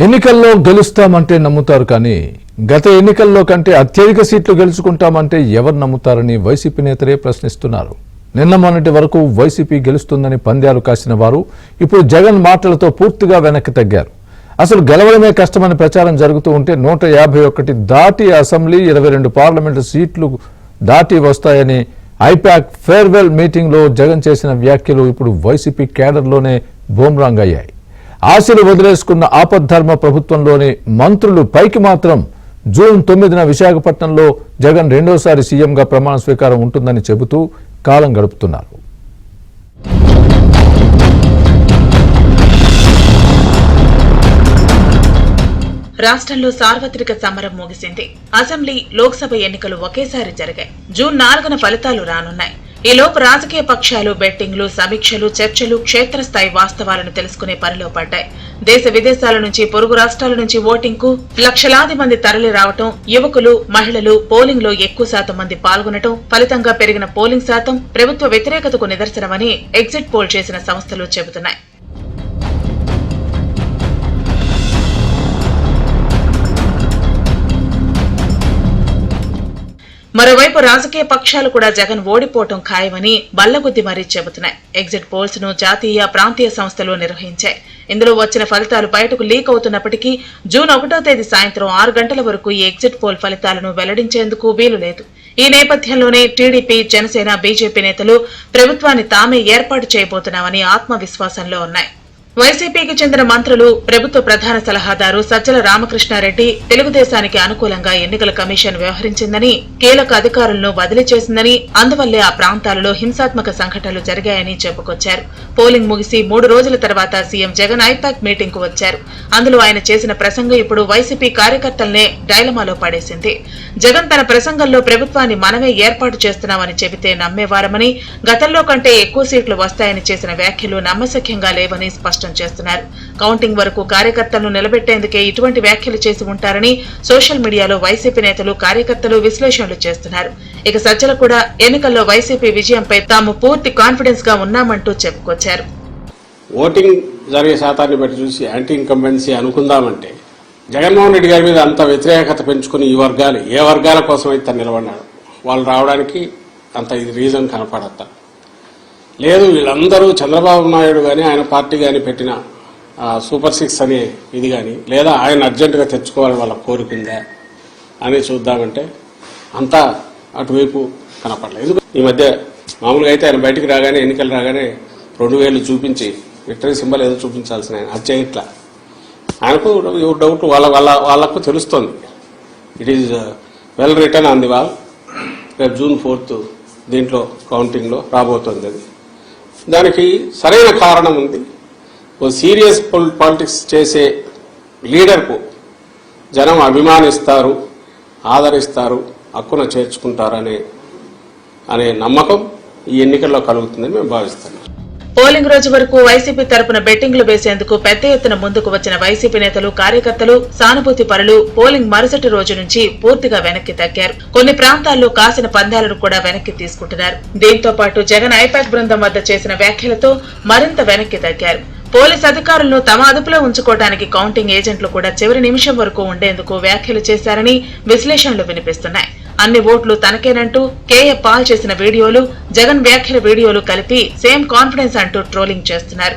ఎన్నికల్లో గెలుస్తామంటే నమ్ముతారు కానీ గత ఎన్నికల్లో కంటే అత్యధిక సీట్లు గెలుచుకుంటామంటే ఎవరు నమ్ముతారని వైసీపీ నేతలే ప్రశ్నిస్తున్నారు. నిన్న మొన్నటి వరకు వైసీపీ గెలుస్తుందని పంద్యాలు కాసిన వారు ఇప్పుడు జగన్ మాటలతో పూర్తిగా వెనక్కి తగ్గారు. అసలు గెలవడమే కష్టమని ప్రచారం జరుగుతూ ఉంటే 151 దాటి అసెంబ్లీ 22 పార్లమెంటు సీట్లు దాటి వస్తాయని ఐపాక్ ఫేర్వెల్ మీటింగ్లో జగన్ చేసిన వ్యాఖ్యలు ఇప్పుడు వైసీపీ కేడర్లోనే బూమ్రాంగ్ అయ్యాయి. ఆశలు వదిలేసుకున్న ఆపద్ధర్మ ప్రభుత్వంలోని మంత్రులు పైకి మాత్రం జూన్ 9న విశాఖపట్నంలో జగన్ రెండోసారి సీఎంగా ప్రమాణ స్వీకారం ఉంటుందని చెబుతూ కాలం గడుపుతున్నారు. రాష్ట్రంలో సార్వత్రిక సమరం ముగిసింది. అసెంబ్లీ, లోక్సభ ఎన్నికలు ఒకేసారి జరిగాయి. జూన్ 4న ఫలితాలు రానున్నాయి. ఈలోపు రాజకీయ పక్షాలు బెట్టింగ్లు, సమీక్షలు, చర్చలు, క్షేత్రస్థాయి వాస్తవాలను తెలుసుకునే పనిలో పడ్డాయి. దేశ విదేశాల నుంచి, పొరుగు రాష్ట్రాల నుంచి ఓటింగ్ కు లక్షలాది మంది తరలి రావటం, యువకులు, మహిళలు పోలింగ్ లో ఎక్కువ శాతం మంది పాల్గొనటం, ఫలితంగా పెరిగిన పోలింగ్ శాతం ప్రభుత్వ వ్యతిరేకతకు నిదర్శనమని ఎగ్జిట్ పోల్ చేసిన సంస్థలు చెబుతున్నాయి. మరోవైపు రాజకీయ పక్షాలు కూడా జగన్ ఓడిపోవటం ఖాయమని బల్లగుద్ది మరీ చెబుతున్నాయి. ఎగ్జిట్ పోల్స్ ను జాతీయ, ప్రాంతీయ సంస్థలు నిర్వహించాయి. ఇందులో వచ్చిన ఫలితాలు బయటకు లీక్ అవుతున్నప్పటికీ జూన్ 1వ తేదీ సాయంత్రం 6 గంటల వరకు ఈ ఎగ్జిట్ పోల్ ఫలితాలను వెల్లడించేందుకు వీలు లేదు. ఈ నేపథ్యంలోనే టీడీపీ, జనసేన, బీజేపీ నేతలు ప్రభుత్వాన్ని తామే ఏర్పాటు చేయబోతున్నామని ఆత్మవిశ్వాసంలో ఉన్నాయి. వైసీపీకి చెందిన మంత్రులు, ప్రభుత్వ ప్రధాన సలహాదారు సజ్జల రామకృష్ణారెడ్డి తెలుగుదేశానికి అనుకూలంగా ఎన్నికల కమిషన్ వ్యవహరించిందని, కీలక అధికారులను బదిలీ చేసిందని, అందువల్లే ఆ ప్రాంతాలలో హింసాత్మక సంఘటనలు జరిగాయని చెప్పుకొచ్చారు. పోలింగ్ ముగిసి 3 రోజుల తర్వాత సీఎం జగన్ ఐపాక్ మీటింగ్ కు వచ్చారు. అందులో ఆయన చేసిన ప్రసంగం ఇప్పుడు వైసీపీ కార్యకర్తలనే డైలమాలో పడేసింది. జగన్ తన ప్రసంగంలో ప్రభుత్వాన్ని మనమే ఏర్పాటు చేస్తున్నామని చెబితే నమ్మేవారమని, గతంలో కంటే ఎక్కువ సీట్లు వస్తాయని చేసిన వ్యాఖ్యలు నమ్మశక్యంగా లేవని స్పష్టం చేస్తున్నారు. కౌంటింగ్ వరకు కార్యకర్తలను నిలబెట్టేందుకే ఇటువంటి వ్యాఖ్యలు చేసి ఉంటారని సోషల్ మీడియాలో వైసీపీ నేతలు, కార్యకర్తలు విశ్లేషణలు చేస్తున్నారు. ఇక సజ్జల కూడా ఎన్నికల్లో వైసీపీ విజయంపై తాము పూర్తి కాన్ఫిడెన్స్ గా ఉన్నామంటూ చెప్పుకొచ్చారు. ఓటింగ్ జరిగే శాతాన్ని బట్టి చూసి యాంటీ ఇన్కంబెన్సీ అనుకుందామంటే జగన్మోహన్ రెడ్డి గారి మీద అంత వ్యతిరేకత పెంచుకుని ఈ వర్గాలు ఏ వర్గాల కోసం అయితే నిలబడినాడు వాళ్ళు రావడానికి అంత ఇది రీజన్ కనపడతా లేదు. వీళ్ళందరూ చంద్రబాబు నాయుడు కానీ ఆయన పార్టీ కానీ పెట్టిన సూపర్ 6 అనే ఇది కానీ, లేదా ఆయన అర్జెంటుగా తెచ్చుకోవాలని వాళ్ళ కోరికుందా అని చూద్దామంటే అంతా అటువైపు కనపడలేదు. ఈ మధ్య మామూలుగా అయితే ఆయన బయటికి రాగానే, ఎన్నికలు రాగానే 2000 చూపించి విక్టరీ సింబల్ ఏదో చూపించాల్సిన ఆయన అది చేయట్లా. ఆయనకు డౌట్ వాళ్ళకు తెలుస్తోంది. It is well return on the wall. రేపు జూన్ 4th దీంట్లో కౌంటింగ్లో రాబోతోంది. అది దానికి సరైన కారణం ఉంది. ఓ సీరియస్ పాలిటిక్స్ చేసే లీడర్కు జనం అభిమానిస్తారు, ఆదరిస్తారు, హక్కున చేర్చుకుంటారనే నమ్మకం ఈ ఎన్నికల్లో కలుగుతుందని మేము భావిస్తున్నాం. పోలింగ్ రోజు వరకు వైసీపీ తరపున బెట్టింగ్లు వేసేందుకు పెద్ద ఎత్తున ముందుకు వచ్చిన వైసీపీ నేతలు, కార్యకర్తలు, సానుభూతి పరులు పోలింగ్ మరుసటి రోజు నుంచి పూర్తిగా వెనక్కి తగ్గారు. కొన్ని ప్రాంతాల్లో కాసిన పందాలను కూడా వెనక్కి తీసుకుంటున్నారు. దీంతో పాటు జగన్ ఐపాక్ బృందం వద్ద చేసిన వ్యాఖ్యలతో మరింత వెనక్కి తగ్గారు. పోలీస్ అధికారులను తమ అదుపులో ఉంచుకోవడానికి కౌంటింగ్ ఏజెంట్లు కూడా చివరి నిమిషం వరకు ఉండేందుకు వ్యాఖ్యలు చేశారని విశ్లేషణలు వినిపిస్తున్నాయి. అన్ని ఓట్లు తనకేనంటూ కేఏ పాల్ చేసిన వీడియోలు, జగన్ వ్యాఖ్యల వీడియోలు కలిపి సేమ్ కాన్ఫిడెన్స్ అంటూ ట్రోలింగ్ చేస్తున్నారు.